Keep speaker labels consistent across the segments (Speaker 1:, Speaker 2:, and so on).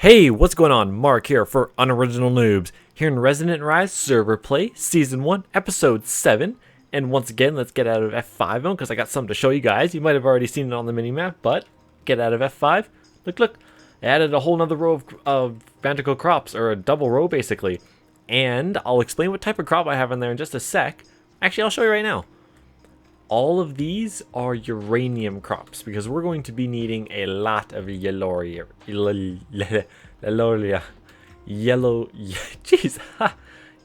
Speaker 1: Hey, what's going on? Mark here for Unoriginal Noobs, here in Resonant Rise Server Play, Season 1, Episode 7. And once again, let's get out of F5 mode, because I got something to show you guys. You might have already seen it on the minimap, but get out of F5. Look. I added a whole nother row of magical crops, or a double row, basically. And I'll explain what type of crop I have in there in just a sec. Actually, I'll show you right now. All of these are uranium crops because we're going to be needing a lot of yelloria. Jeez,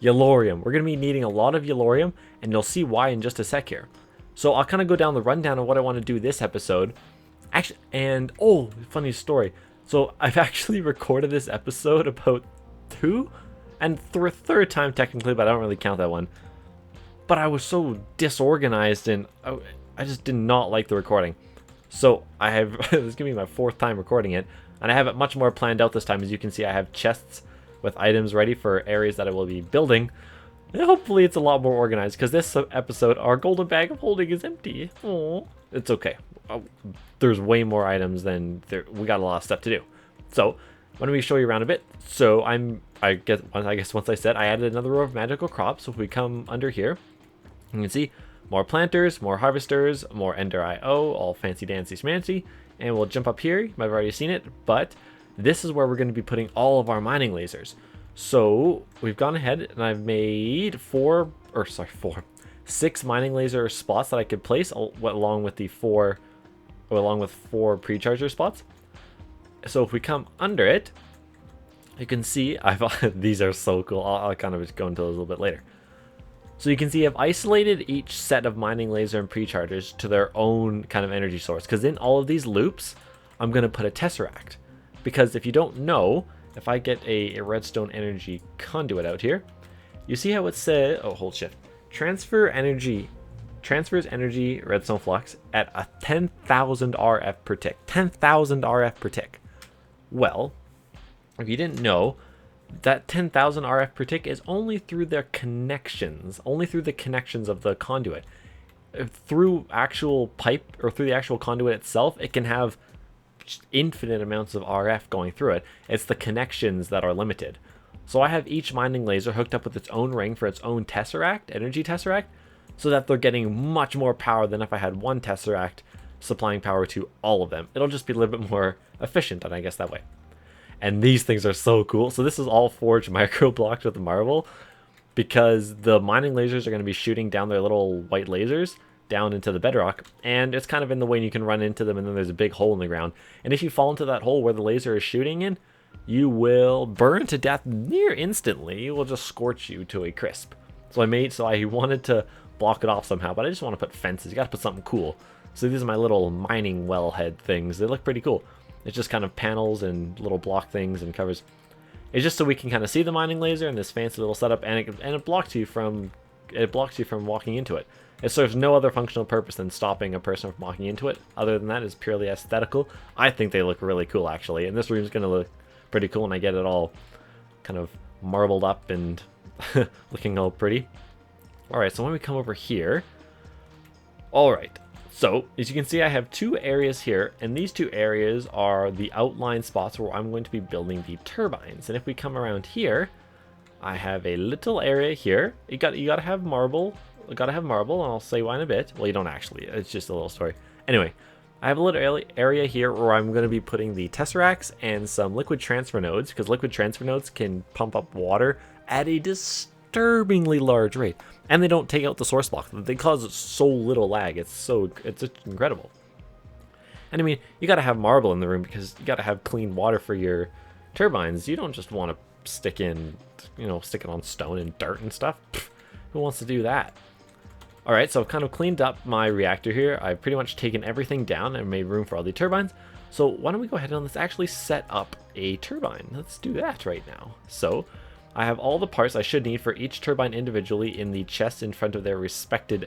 Speaker 1: yellorium. We're going to be needing a lot of yellorium, and you'll see why in just a sec here. So I'll kind of go down the rundown of what I want to do this episode. Actually, and oh, funny story. So I've actually recorded this episode about third time technically, but I don't really count that one. But I was so disorganized and I just did not like the recording. So I have, this is going to be my fourth time recording it. And I have it much more planned out this time. As you can see, I have chests with items ready for areas that I will be building. And hopefully it's a lot more organized, because this episode, our golden bag of holding is empty. Oh, it's okay. There's way more items than we got a lot of stuff to do. So why don't we show you around a bit? So I guess once I said I added another row of magical crops. So if we come under here, you can see more planters, more harvesters, more ender IO, all fancy dancy schmancy. And we'll jump up here. You might have already seen it, but this is where we're going to be putting all of our mining lasers. So we've gone ahead and I've made 6 mining laser spots that I could place along with 4 pre-charger spots. So if we come under it, you can see these are so cool. I'll kind of just go into those a little bit later. So you can see I've isolated each set of mining laser and pre-chargers to their own kind of energy source, because in all of these loops I'm going to put a tesseract. Because if you don't know, if I get a redstone energy conduit out here, you see how it says, oh, hold shift, transfers energy redstone flux at a 10,000 RF per tick. 10,000 RF per tick. Well, if you didn't know, that 10,000 RF per tick is only through their connections, only through the connections of the conduit. Through actual pipe, or through the actual conduit itself, it can have infinite amounts of RF going through it. It's the connections that are limited. So I have each mining laser hooked up with its own ring for its own tesseract, energy tesseract, so that they're getting much more power than if I had one tesseract supplying power to all of them. It'll just be a little bit more efficient, and I guess that way. And these things are so cool. So this is all forged micro blocks with marble, because the mining lasers are going to be shooting down their little white lasers down into the bedrock, and it's kind of in the way, and you can run into them, and then there's a big hole in the ground. And if you fall into that hole where the laser is shooting in, you will burn to death near instantly. It will just scorch you to a crisp. So I wanted to block it off somehow, but I just want to put fences. You got to put something cool. So these are my little mining wellhead things. They look pretty cool. It's just kind of panels and little block things and covers. It's just so we can kind of see the mining laser in this fancy little setup, and it blocks you from walking into it. It serves no other functional purpose than stopping a person from walking into it. Other than that, it's purely aesthetical. I think they look really cool, actually, and this room's going to look pretty cool when I get it all kind of marbled up and looking all pretty. Alright, so when we come over here, alright, so as you can see, I have 2 areas here, and these 2 areas are the outline spots where I'm going to be building the turbines. And if we come around here, I have a little area here. You gotta have marble. And I'll say why in a bit. Well, you don't actually. It's just a little story. Anyway, I have a little area here where I'm going to be putting the tesseracts and some liquid transfer nodes, because liquid transfer nodes can pump up water at a disturbingly large rate, and they don't take out the source block. They cause so little lag. It's just incredible. And I mean, you got to have marble in the room, because you got to have clean water for your turbines. You don't just want to stick it on stone and dirt and stuff. Pfft, who wants to do that? Alright, so I've kind of cleaned up my reactor here. I've pretty much taken everything down and made room for all the turbines. So why don't we go ahead and let's actually set up a turbine. Let's do that right now. So I have all the parts I should need for each turbine individually in the chest in front of their respective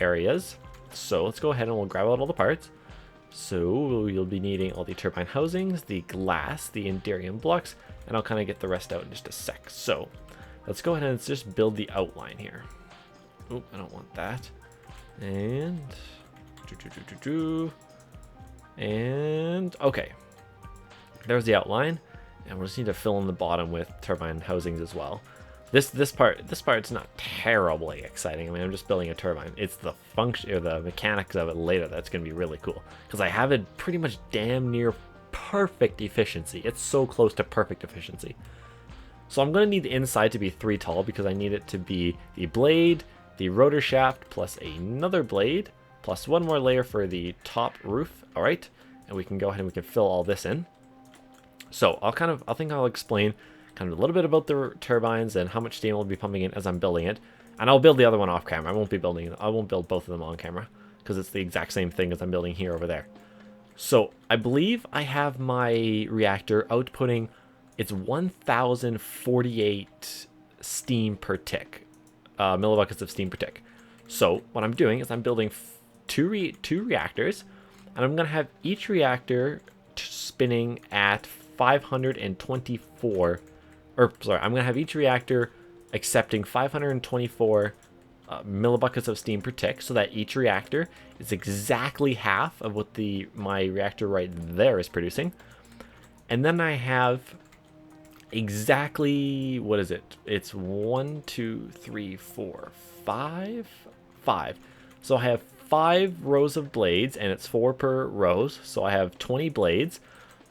Speaker 1: areas. So let's go ahead and we'll grab out all the parts. So you'll be needing all the turbine housings, the glass, the Enderium blocks, and I'll kind of get the rest out in just a sec. So let's go ahead and let's just build the outline here. Oop, I don't want that. And And okay, there's the outline, and we'll just need to fill in the bottom with turbine housings as well. This part's not terribly exciting. I mean, I'm just building a turbine. It's the function or the mechanics of it later that's going to be really cool, because I have it pretty much damn near perfect efficiency. It's so close to perfect efficiency. So I'm going to need the inside to be 3 tall, because I need it to be the blade, the rotor shaft, plus another blade, plus 1 more layer for the top roof. All right, and we can go ahead and we can fill all this in. So I think I'll explain kind of a little bit about the turbines and how much steam will be pumping in as I'm building it. And I'll build the other one off camera. I won't build both of them on camera, because it's the exact same thing as I'm building here over there. So I believe I have my reactor outputting, it's 1048 steam per tick, millibuckets of steam per tick. So what I'm doing is I'm building two reactors, and I'm going to have each reactor spinning at 524, or sorry, I'm going to have each reactor accepting 524 millibuckets of steam per tick, so that each reactor is exactly half of what my reactor right there is producing. And then I have exactly, what is it? It's 1, 2, 3, 4, 5. So I have 5 rows of blades, and it's 4 per rows, so I have 20 blades,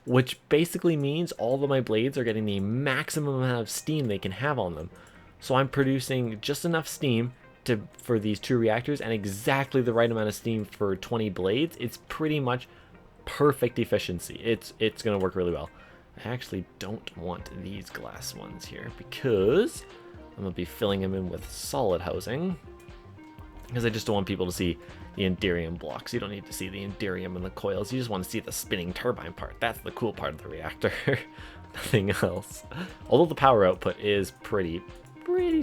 Speaker 1: which basically means all of my blades are getting the maximum amount of steam they can have on them. So I'm producing just enough steam for these 2 reactors, and exactly the right amount of steam for 20 blades. It's pretty much perfect efficiency. It's going to work really well. I actually don't want these glass ones here, because I'm going to be filling them in with solid housing, because I just don't want people to see the enderium blocks. You don't need to see the enderium and the coils. You just want to see the spinning turbine part. That's the cool part of the reactor. Nothing else. Although the power output is pretty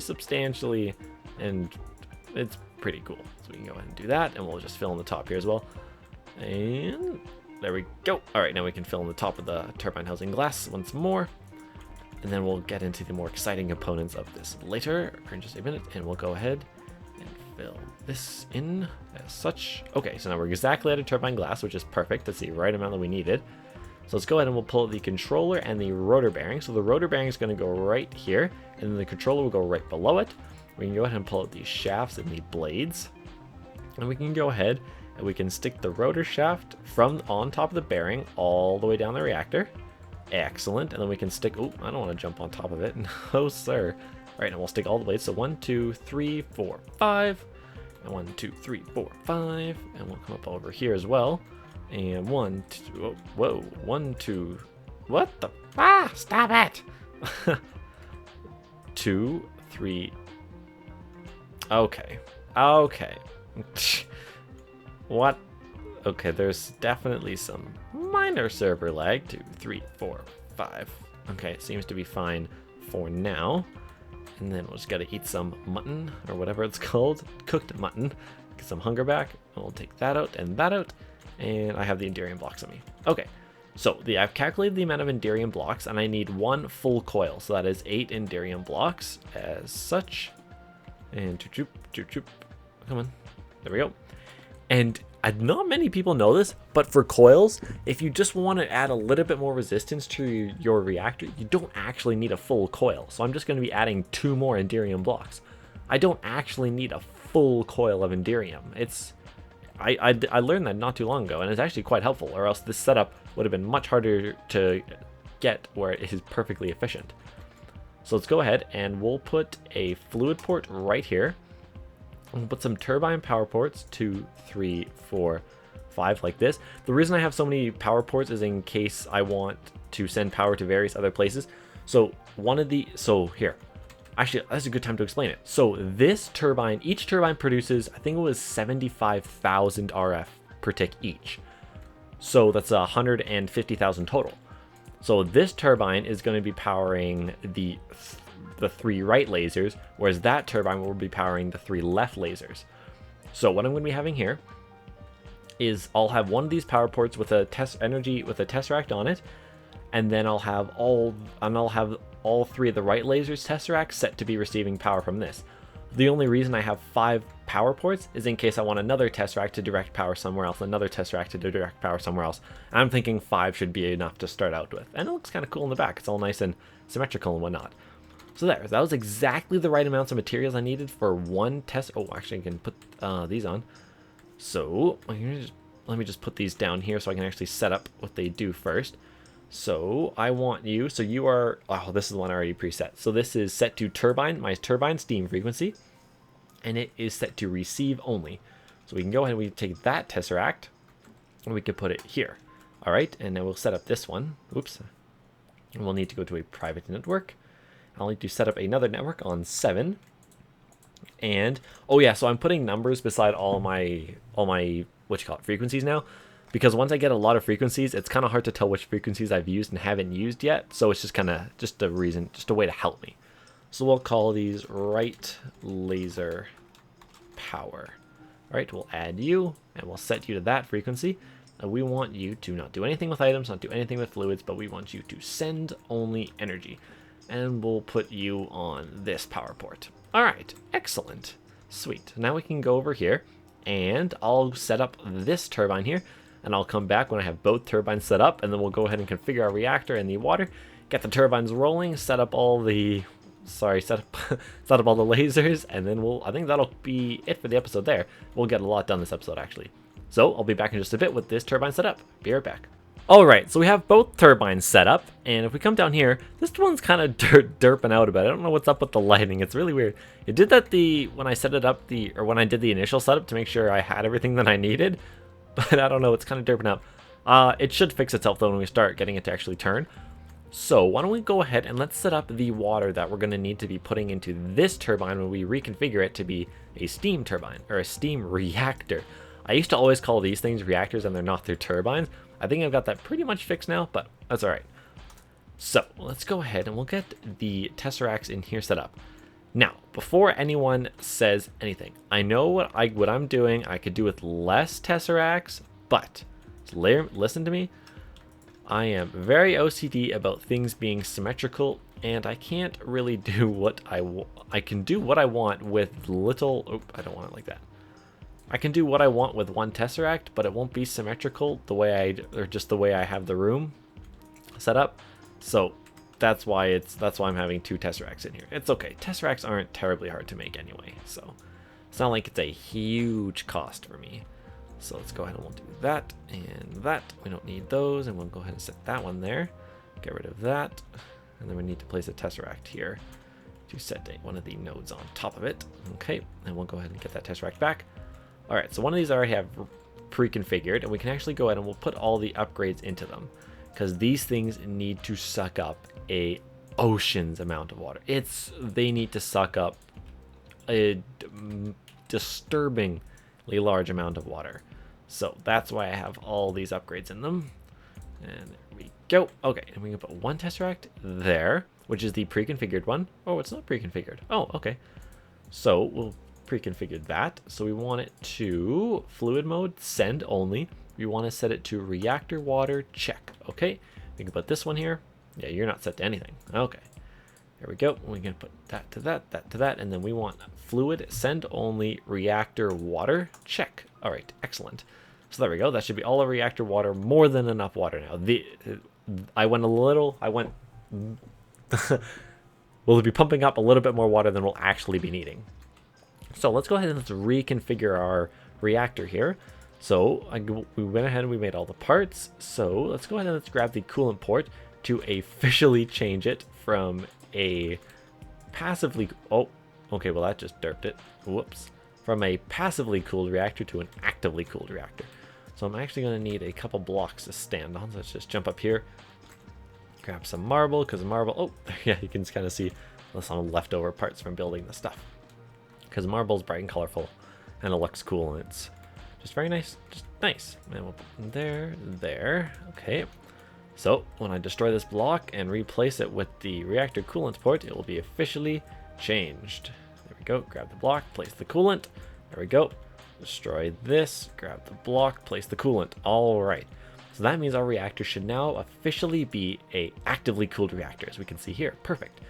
Speaker 1: substantially, and it's pretty cool. So we can go ahead and do that, and we'll just fill in the top here as well. And there we go. All right, now we can fill in the top of the turbine housing glass once more. And then we'll get into the more exciting components of this later, or in just a minute, and we'll go ahead and fill this in as such. Okay, so now we're exactly at a turbine glass, which is perfect. That's the right amount that we needed. So let's go ahead and we'll pull the controller and the rotor bearing. So the rotor bearing is going to go right here, and then the controller will go right below it. We can go ahead and pull out these shafts and the blades, and we can go ahead and we can stick the rotor shaft from on top of the bearing all the way down the reactor. Excellent. And then we can stick, oh, I don't want to jump on top of it. No, sir. All right, and we'll stick all the blades. So 1, 2, 3, 4, 5. And 1, 2, 3, 4, 5. And we'll come up over here as well. And 1, 2, whoa, 1, 2, what the, stop it. 2, 3. Okay. What? Okay, there's definitely some minor server lag. 2, 3, 4, 5. Okay, it seems to be fine for now. And then we'll just gotta eat some mutton, or whatever it's called. Cooked mutton. Get some hunger back. And we'll take that out and that out. And I have the enderium blocks on me. Okay, so I've calculated the amount of enderium blocks, and I need 1 full coil. So that is 8 enderium blocks as such. And choop, choop, choop. Come on. There we go. And not many people know this, but for coils, if you just want to add a little bit more resistance to your reactor, you don't actually need a full coil. So I'm just going to be adding 2 more enderium blocks. I don't actually need a full coil of enderium. I learned that not too long ago, and it's actually quite helpful, or else this setup would have been much harder to get where it is perfectly efficient. So let's go ahead and we'll put a fluid port right here. We'll put some turbine power ports, 2, 3, 4, 5, like this. The reason I have so many power ports is in case I want to send power to various other places. So here, actually, that's a good time to explain it. So this turbine, each turbine produces, I think it was 75,000 RF per tick each. So that's 150,000 total. So this turbine is going to be powering the 3 right lasers, whereas that turbine will be powering the 3 left lasers. So what I'm going to be having here is I'll have one of these power ports with a tesseract on it, and then I'll have all 3 of the right lasers tesseract set to be receiving power from this. The only reason I have 5 power ports is in case I want another Tesseract to direct power somewhere else, another Tesseract to direct power somewhere else. And I'm thinking 5 should be enough to start out with. And it looks kind of cool in the back. It's all nice and symmetrical and whatnot. So there, that was exactly the right amounts of materials I needed for one test. Oh, actually I can put these on. So let me just put these down here so I can actually set up what they do first. So I want you, so you are, oh, this is the one I already preset. So this is set to turbine, my turbine steam frequency, and it is set to receive only. So we can go ahead and we take that Tesseract, and we can put it here. All right, and then we'll set up this one. Oops. And we'll need to go to a private network. I'll need to set up another network on 7. And, oh yeah, so I'm putting numbers beside all my, what you call it, frequencies now. Because once I get a lot of frequencies, it's kind of hard to tell which frequencies I've used and haven't used yet. So it's just kind of just a way to help me. So we'll call these right laser power. All right, we'll add you and we'll set you to that frequency. And we want you to not do anything with items, not do anything with fluids, but we want you to send only energy. And we'll put you on this power port. All right, excellent. Sweet. Now we can go over here and I'll set up this turbine here. And I'll come back when I have both turbines set up, and then we'll go ahead and configure our reactor and the water, get the turbines rolling, set up all the, set up all the lasers, and then I think that'll be it for the episode there. We'll get a lot done this episode, actually. So I'll be back in just a bit with this turbine set up. Be right back. All right, so we have both turbines set up, and if we come down here, this one's kind of derping out a bit. I don't know what's up with the lighting. It's really weird. It did that when I set it up, or when I did the initial setup to make sure I had everything that I needed. But I don't know, it's kind of derping out. It should fix itself though when we start getting it to actually turn. So why don't we go ahead and let's set up the water that we're going to need to be putting into this turbine when we reconfigure it to be a steam turbine or a steam reactor. I used to always call these things reactors and they're not, they're turbines. I think I've got that pretty much fixed now, but that's all right. So let's go ahead and we'll get the Tesseracts in here set up. Now, before anyone says anything, I know what I'm doing I could do with less Tesseracts, but listen to me. I am very OCD about things being symmetrical, and I can't really do what I can do what I want with little. Oh, I don't want it like that. I can do what I want with one Tesseract, but it won't be symmetrical the way just the way I have the room set up. So that's why I'm having 2 Tesseracts in here. It's okay. Tesseracts aren't terribly hard to make anyway, so it's not like it's a huge cost for me. So let's go ahead and we'll do that and that. We don't need those, and we'll go ahead and set that one there. Get rid of that, and then we need to place a Tesseract here to set one of the nodes on top of it. Okay, and we'll go ahead and get that Tesseract back. All right, so one of these I already have pre-configured, and we can actually go ahead and we'll put all the upgrades into them, because these things need to suck up a ocean's amount of water. They need to suck up a disturbingly large amount of water. So that's why I have all these upgrades in them. And there we go. Okay, and we can put one Tesseract there, which is the pre-configured one. Oh, it's not pre-configured. Oh, okay. So we'll pre-configure that. So we want it to fluid mode, send only. We want to set it to reactor water, check. Okay, we can put this one here. Yeah, you're not set to anything. Okay, there we go. We're gonna put that to that, that to that, and then we want fluid, send only, reactor water, check. All right, excellent. So there we go. That should be all of reactor water, more than enough water now. We'll be pumping up a little bit more water than we'll actually be needing. So let's go ahead and let's reconfigure our reactor here. So we went ahead and we made all the parts. So let's go ahead and let's grab the coolant port to officially change it from a passively, oh, okay, well that just derped it. Whoops. From a passively cooled reactor to an actively cooled reactor. So I'm actually going to need a couple blocks to stand on. So let's just jump up here, grab some marble, because marble, oh, yeah, you can kind of see some leftover parts from building the stuff. Because marble's bright and colorful, and it looks cool, and it's just very nice, just nice. And we'll put them there, okay. So when I destroy this block and replace it with the reactor coolant port, it will be officially changed. There we go, grab the block, place the coolant, there we go. Destroy this, grab the block, place the coolant. All right, so that means our reactor should now officially be a actively cooled reactor, as we can see here. Perfect.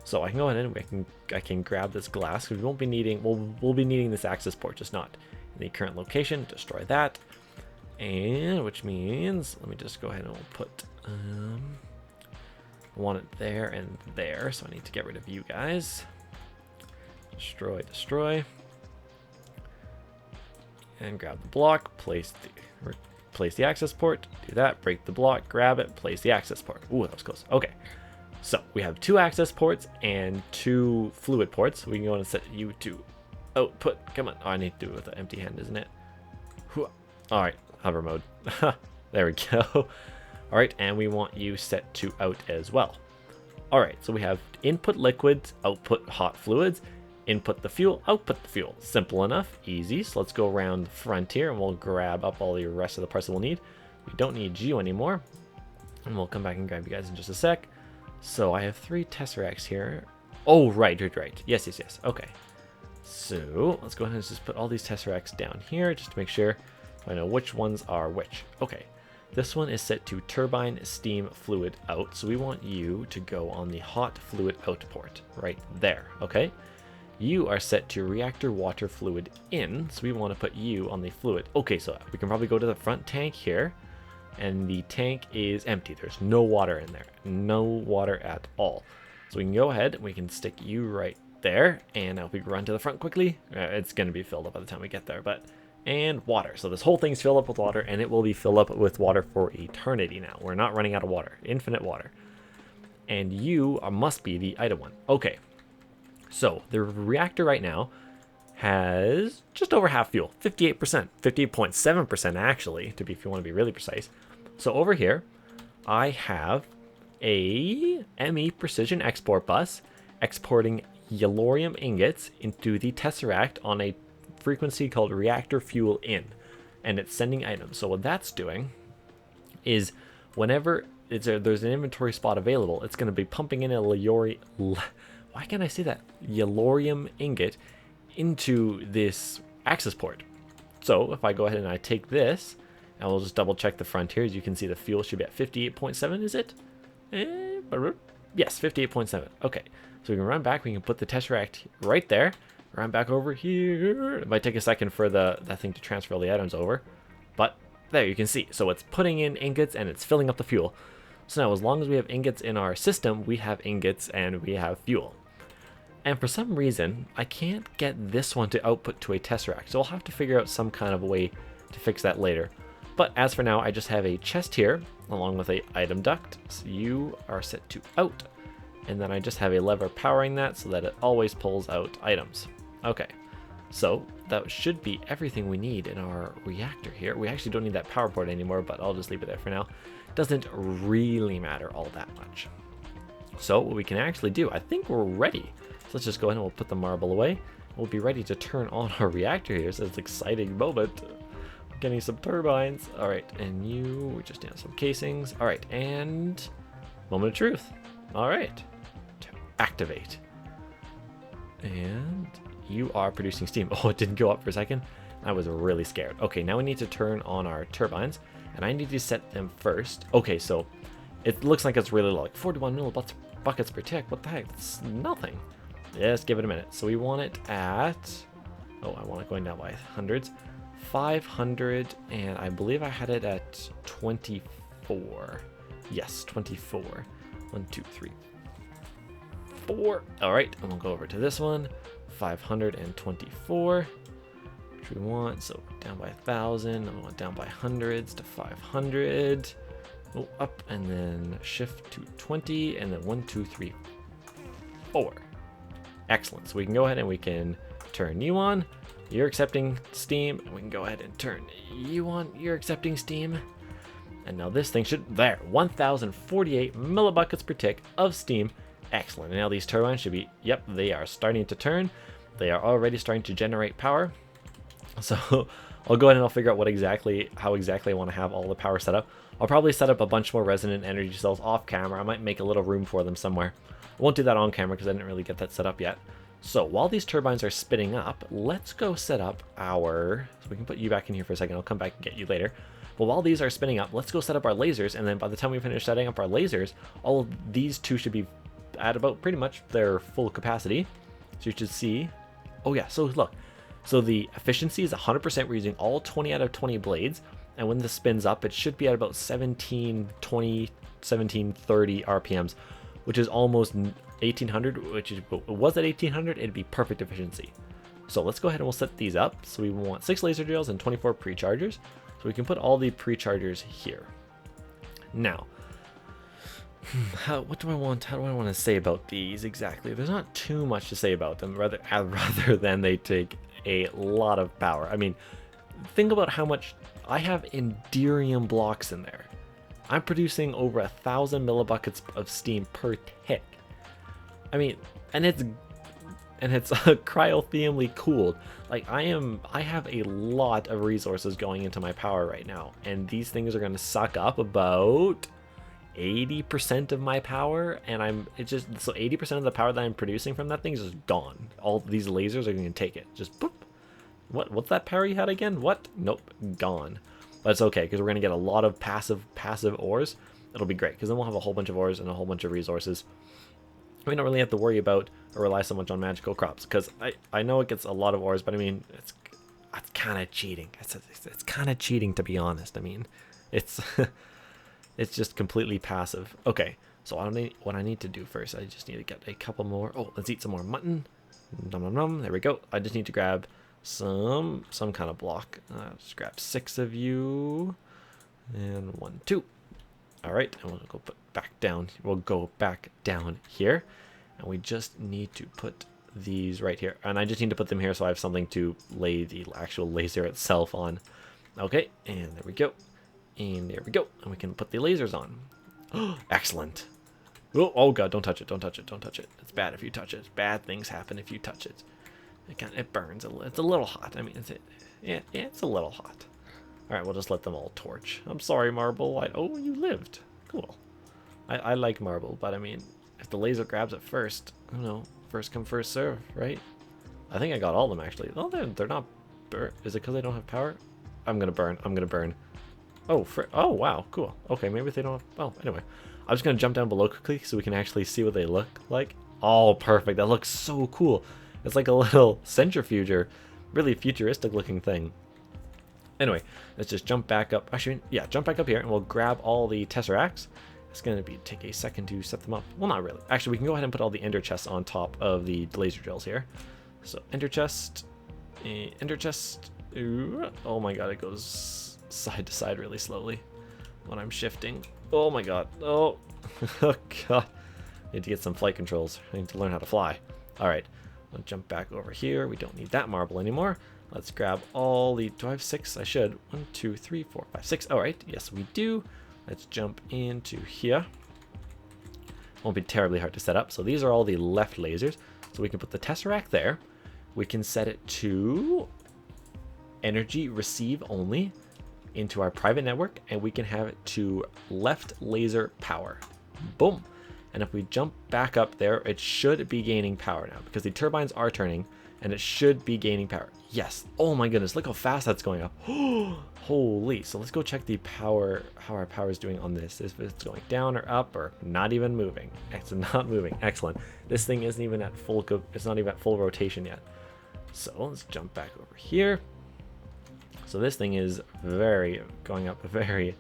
Speaker 1: So I can go ahead and I can grab this glass because we won't be needing, we'll be needing this access port, just not in the current location. Destroy that. And which means, let me just go ahead and we'll put, I want it there and there. So I need to get rid of you guys. Destroy, destroy. And grab the block, place the access port, do that, break the block, grab it, place the access port. Ooh, that was close. Okay. So we have 2 access ports and 2 fluid ports. We can go and set you to output. Come on. Oh, I need to do it with an empty hand, isn't it? All right, hover mode. There we go. All right, and we want you set to out as well. All right, so we have input liquids, output hot fluids, input the fuel, output the fuel. Simple enough, easy. So let's go around the front here and we'll grab up all the rest of the parts that we'll need. We don't need you anymore. And we'll come back and grab you guys in just a sec. So I have 3 Tesseracts here. Oh, right. Yes. Okay. So let's go ahead and just put all these Tesseracts down here just to make sure I know which ones are which. Okay. This one is set to turbine steam fluid out. So we want you to go on the hot fluid out port right there. Okay. You are set to reactor water fluid in. So we want to put you on the fluid. Okay. So we can probably go to the front tank here. And the tank is empty. There's no water in there. No water at all. So we can go ahead and we can stick you right there. And now if we run to the front quickly, it's going to be filled up by the time we get there. And water. So this whole thing's filled up with water, and it will be filled up with water for eternity now. We're not running out of water. Infinite water. And you must be the item one. Okay. So the reactor right now has just over half fuel. 58%. 58.7% actually, if you want to be really precise. So over here, I have a ME precision export bus exporting yellorium ingots into the Tesseract on a frequency called reactor fuel in, and it's sending items. So what that's doing is whenever there's an inventory spot available, it's going to be pumping in a why can't I say that? Yellorium ingot into this access port. So if I go ahead and I take this, and we'll just double check the frontiers, you can see the fuel should be at 58.7, is it? Yes, 58.7. Okay, so we can run back, we can put the Tesseract right there, run back over here. It might take a second for that thing to transfer all the items over, but there you can see. So it's putting in ingots and it's filling up the fuel. So now as long as we have ingots in our system, we have ingots and we have fuel. And for some reason, I can't get this one to output to a Tesseract. So I'll have to figure out some kind of a way to fix that later. But as for now, I just have a chest here along with a item duct. So you are set to out. And then I just have a lever powering that so that it always pulls out items. Okay, so that should be everything we need in our reactor here. We actually don't need that power port anymore, but I'll just leave it there for now. Doesn't really matter all that much. So what we can actually do, I think we're ready. So let's just go ahead and we'll put the marble away. We'll be ready to turn on our reactor here. So it's an exciting moment. Getting some turbines. All right, and we just down some casings. All right, and moment of truth. All right, to activate. And you are producing steam. Oh, it didn't go up for a second. I was really scared. Okay, now we need to turn on our turbines, and I need to set them first. Okay, so it looks like it's really low, like 41 millibuckets per tick. What the heck? It's nothing. Let's give it a minute. So we want it at, oh, I want it going down by hundreds. 500, and I believe I had it at 24. Yes, 24. 1, 2, 3, 4. All right, and we'll go over to this one. 524, which we want. So down by 1,000, and we want down by hundreds to 500. Go up and then shift to 20, and then 1, 2, 3, 4. Excellent. So we can go ahead and we can turn you on. You're accepting steam. We can go ahead and turn you on. You're accepting steam. And now this thing should, there, 1,048 millibuckets per tick of steam. Excellent. And now these turbines should be, yep, they are starting to turn. They are already starting to generate power. So I'll go ahead and I'll figure out how exactly I want to have all the power set up. I'll probably set up a bunch more resonant energy cells off camera. I might make a little room for them somewhere. I won't do that on camera because I didn't really get that set up yet. So while these turbines are spinning up, let's go set up so we can put you back in here for a second. I'll come back and get you later. But while these are spinning up, let's go set up our lasers. And then by the time we finish setting up our lasers, all of these two should be at about pretty much their full capacity. So you should see, oh yeah, so look. So the efficiency is 100%. We're using all 20 out of 20 blades. And when this spins up, it should be at about 1720, 1730 RPMs, which is almost 1800, which is, was at 1800, it'd be perfect efficiency. So let's go ahead and we'll set these up. So we want 6 laser drills and 24 pre-chargers. So we can put all the pre-chargers here. Now, what do I want? How do I want to say about these exactly? There's not too much to say about them, rather than they take a lot of power. I mean, think about how much I have Enderium blocks in there. I'm producing over 1,000 millibuckets of steam per tick. I mean, and it's cryothermally cooled. Like I have a lot of resources going into my power right now, and these things are going to suck up about 80% of my power, and it's just so 80% of the power that I'm producing from that thing is just gone. All these lasers are going to take it. Just boop. What's that power you had again? What? Nope, gone. But it's okay because we're going to get a lot of passive ores. It'll be great because then we'll have a whole bunch of ores and a whole bunch of resources. We don't really have to worry about or rely so much on magical crops, because I know it gets a lot of ores, but I mean it's kind of cheating. It's kind of cheating, to be honest. I mean, it's it's just completely passive. Okay, so what I need to do first, I just need to get a couple more. Oh, let's eat some more mutton. Nom nom nom. There we go. I just need to grab some kind of block. Just grab 6 of you, and 1, 2. All right, and we'll go back down. We'll go back down here, and we just need to put these right here. And I just need to put them here so I have something to lay the actual laser itself on. Okay, and there we go. And there we go. And we can put the lasers on. Oh, excellent. Oh god, don't touch it, don't touch it, don't touch it. It's bad if you touch it. Bad things happen if you touch it. It burns. It's a little hot. I mean, it's a little hot. All right, we'll just let them all torch. I'm sorry, Marble. Oh, you lived. Cool. I like Marble, but I mean, if the laser grabs it first, I don't know. First come, first serve, right? I think I got all of them, actually. Oh, they're not burnt. Is it because I don't have power? I'm going to burn. I'm going to burn. Oh, oh, wow. Cool. Okay, maybe they don't have... Oh, anyway. I'm just going to jump down below quickly so we can actually see what they look like. Oh, perfect. That looks so cool. It's like a little centrifuger. Really futuristic looking thing. Anyway, let's just jump back up. Actually, yeah, jump back up here and we'll grab all the Tesseracts. It's going to take a second to set them up. Well, not really. Actually, we can go ahead and put all the ender chests on top of the laser drills here. So, ender chest. Ender chest. Oh my god, it goes side to side really slowly when I'm shifting. Oh my god. Oh, oh god. I need to get some flight controls. I need to learn how to fly. Alright, I'll jump back over here. We don't need that marble anymore. Let's grab all the... Do I have 6? I should. 1, 2, 3, 4, 5, 6. Alright, yes we do. Let's jump into here. Won't be terribly hard to set up. So these are all the left lasers. So we can put the Tesseract there. We can set it to energy receive only into our private network, and we can have it to left laser power. Boom. And if we jump back up there, it should be gaining power now because the turbines are turning and it should be gaining power. Yes. Oh my goodness, look how fast that's going up. Holy. So let's go check the power, how our power is doing on this. If it's going down or up or not even moving. It's not moving. Excellent. This thing isn't even at full, it's not even at full rotation yet. So let's jump back over here. So this thing is going up very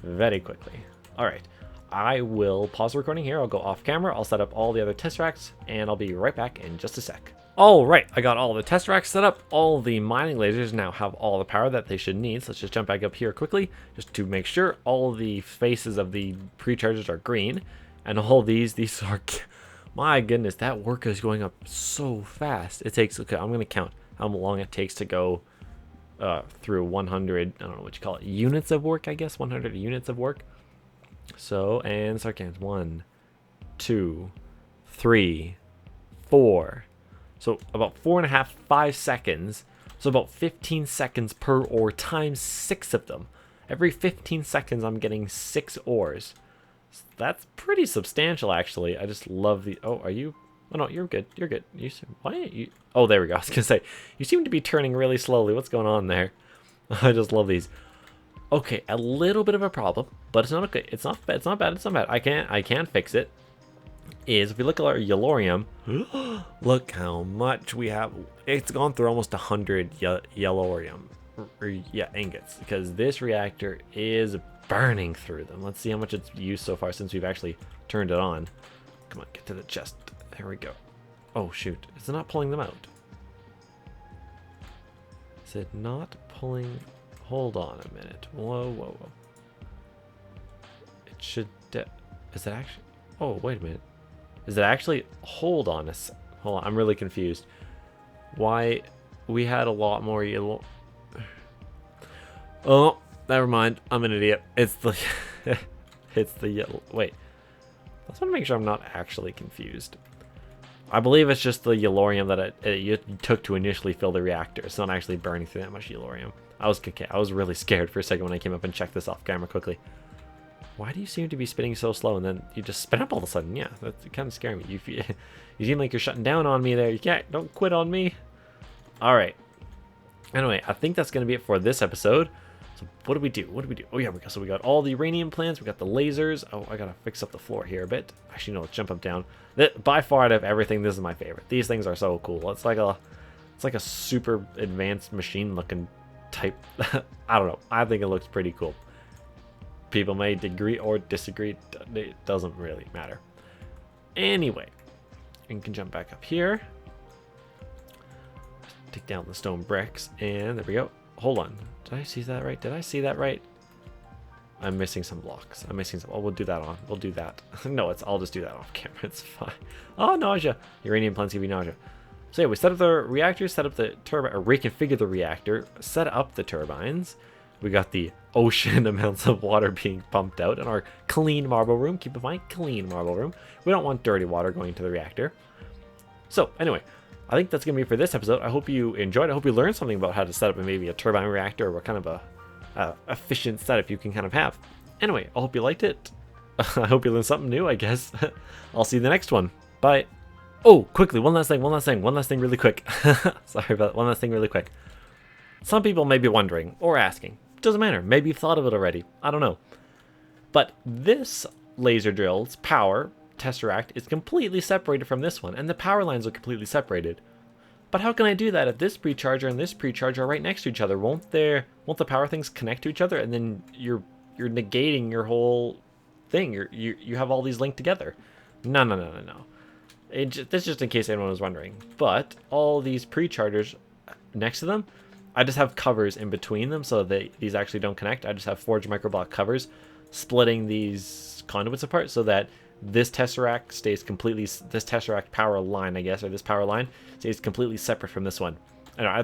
Speaker 1: quickly. All right. I will pause the recording here. I'll go off camera. I'll set up all the other Tesseracts, and I'll be right back in just a sec. All right, I got all the Tesseracts set up. All the mining lasers now have all the power that they should need. So let's just jump back up here quickly, just to make sure all the faces of the pre-chargers are green, and all these are... My goodness, that work is going up so fast. It takes... Okay, I'm gonna count how long it takes to go through 100. I don't know what you call it. Units of work, I guess. 100 units of work. So, and start counting. 1, 2, 3, 4. So about 4.5, 5 seconds. So about 15 seconds per ore times 6 of them. Every 15 seconds I'm getting 6 ores. So that's pretty substantial, actually. I just love the... Oh, are you... Oh, no, you're good. You're good. Why are you... Oh, there we go. I was going to say, you seem to be turning really slowly. What's going on there? I just love these. Okay, a little bit of a problem, but it's not okay. It's not bad. It's not bad. I can fix it. is if we look at our yellorium, look how much we have. It's gone through almost 100 yellorium, yeah, ingots, because this reactor is burning through them. Let's see how much it's used so far since we've actually turned it on. Come on, get to the chest. There we go. Oh shoot, is it not pulling them out? Is it not pulling? Hold on a minute. Whoa, whoa, whoa. It should. Is it actually? Oh, wait a minute. Is it actually? Hold on a sec. Hold on. I'm really confused. Why? We had a lot more yellow. Oh, never mind. I'm an idiot. It's the. It's the yellow. Wait. I just want to make sure I'm not actually confused. I believe it's just the yellorium that it took to initially fill the reactor. It's not actually burning through that much yellorium. I was really scared for a second when I came up and checked this off camera quickly. Why do you seem to be spinning so slow and then you just spin up all of a sudden? Yeah, that's kind of scaring me. You seem like you're shutting down on me there. You can't, don't quit on me. All right. Anyway, I think that's going to be it for this episode. So what do we do? What do we do? Oh yeah, so we got all the uranium plants. We got the lasers. Oh, I got to fix up the floor here a bit. Actually, no, let's jump up down. By far out of everything, this is my favorite. These things are so cool. It's like a super advanced machine looking type. I don't know. I think it looks pretty cool. People may agree or disagree. It doesn't really matter. Anyway, you can jump back up here. Take down the stone bricks, and there we go. Hold on. Did I see that right? Did I see that right? I'm missing some blocks. I'm missing some. Oh, we'll do that on. We'll do that. No, I'll just do that off camera. It's fine. Oh, nausea. Uranium plants give you nausea. So yeah, we set up the reactor, set up the turbine, or reconfigure the reactor, set up the turbines. We got the ocean amounts of water being pumped out in our clean marble room. Keep in mind, clean marble room. We don't want dirty water going to the reactor. So anyway, I think that's going to be it for this episode. I hope you enjoyed. I hope you learned something about how to set up maybe a turbine reactor or what kind of a efficient setup you can kind of have. Anyway, I hope you liked it. I hope you learned something new, I guess. I'll see you in the next one. Bye. Oh, quickly, one last thing really quick. Sorry about that. One last thing really quick. Some people may be wondering or asking. Doesn't matter. Maybe you've thought of it already. I don't know. But this laser drill's power tesseract is completely separated from this one, and the power lines are completely separated. But how can I do that if this precharger and this precharger are right next to each other? Won't the power things connect to each other, and then you're negating your whole thing? You have all these linked together. No. This is just in case anyone was wondering. But all these prechargers next to them, I just have covers in between them so that these actually don't connect. I just have forged microblock covers splitting these conduits apart so that this tesseract stays completely, this tesseract power line, I guess, or this power line stays completely separate from this one. And I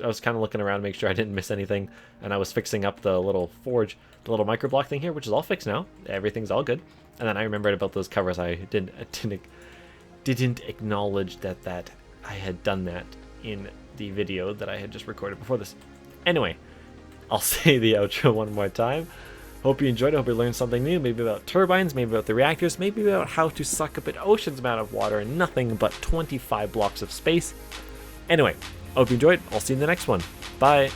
Speaker 1: was kind of looking around to make sure I didn't miss anything, and I was fixing up the little forge, the little microblock thing here, which is all fixed now. Everything's all good. And then I remembered about those covers. I didn't acknowledge that I had done that in the video that I had just recorded before this. Anyway, I'll say the outro one more time. Hope you enjoyed it. Hope you learned something new, maybe about turbines, maybe about the reactors, maybe about how to suck up an ocean's amount of water in nothing but 25 blocks of space. Anyway, hope you enjoyed. I'll see you in the next one. Bye.